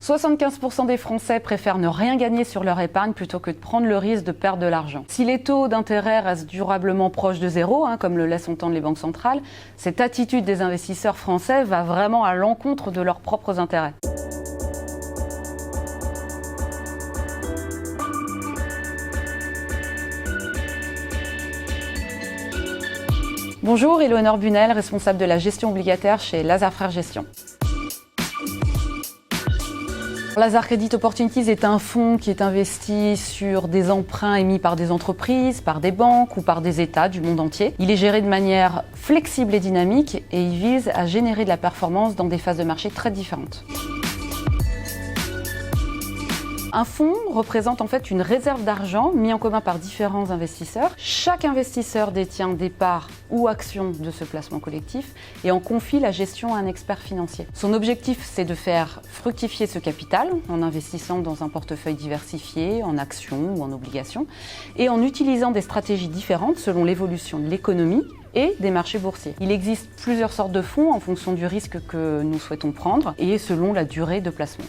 75% des Français préfèrent ne rien gagner sur leur épargne plutôt que de prendre le risque de perdre de l'argent. Si les taux d'intérêt restent durablement proches de zéro, comme le laissent entendre les banques centrales, cette attitude des investisseurs français va vraiment à l'encontre de leurs propres intérêts. Bonjour, Éléonore Bunel, responsable de la gestion obligataire chez Lazard Frères Gestion. Lazard Credit Opportunities est un fonds qui est investi sur des emprunts émis par des entreprises, par des banques ou par des États du monde entier. Il est géré de manière flexible et dynamique et il vise à générer de la performance dans des phases de marché très différentes. Un fonds représente en fait une réserve d'argent mis en commun par différents investisseurs. Chaque investisseur détient des parts ou actions de ce placement collectif et en confie la gestion à un expert financier. Son objectif, c'est de faire fructifier ce capital en investissant dans un portefeuille diversifié, en actions ou en obligations, et en utilisant des stratégies différentes selon l'évolution de l'économie et des marchés boursiers. Il existe plusieurs sortes de fonds en fonction du risque que nous souhaitons prendre et selon la durée de placement.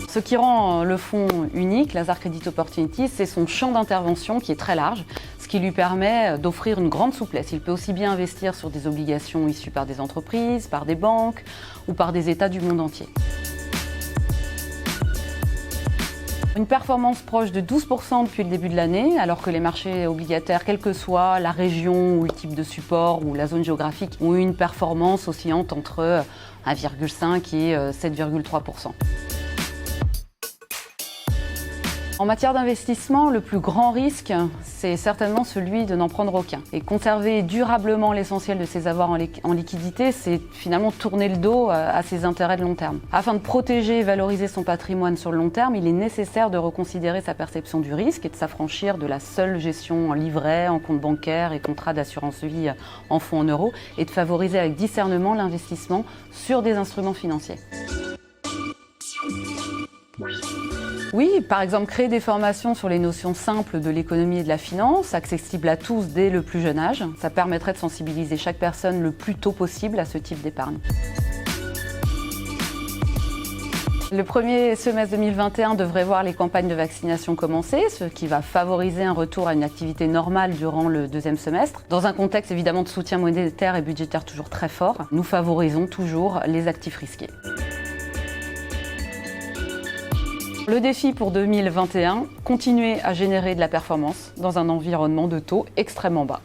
Ce qui rend le fonds unique, Lazard Credit Opportunities, c'est son champ d'intervention qui est très large, ce qui lui permet d'offrir une grande souplesse. Il peut aussi bien investir sur des obligations issues par des entreprises, par des banques ou par des États du monde entier. Une performance proche de 12% depuis le début de l'année, alors que les marchés obligataires, quelle que soit la région ou le type de support ou la zone géographique, ont eu une performance oscillante entre 1,5 et 7,3%. En matière d'investissement, le plus grand risque, c'est certainement celui de n'en prendre aucun. Et conserver durablement l'essentiel de ses avoirs en liquidité, c'est finalement tourner le dos à ses intérêts de long terme. Afin de protéger et valoriser son patrimoine sur le long terme, il est nécessaire de reconsidérer sa perception du risque et de s'affranchir de la seule gestion en livret, en compte bancaire et contrat d'assurance vie en fonds en euros et de favoriser avec discernement l'investissement sur des instruments financiers. Oui, par exemple, créer des formations sur les notions simples de l'économie et de la finance, accessibles à tous dès le plus jeune âge. Ça permettrait de sensibiliser chaque personne le plus tôt possible à ce type d'épargne. Le premier semestre 2021 devrait voir les campagnes de vaccination commencer, ce qui va favoriser un retour à une activité normale durant le deuxième semestre. Dans un contexte évidemment de soutien monétaire et budgétaire toujours très fort, nous favorisons toujours les actifs risqués. Le défi pour 2021, continuer à générer de la performance dans un environnement de taux extrêmement bas.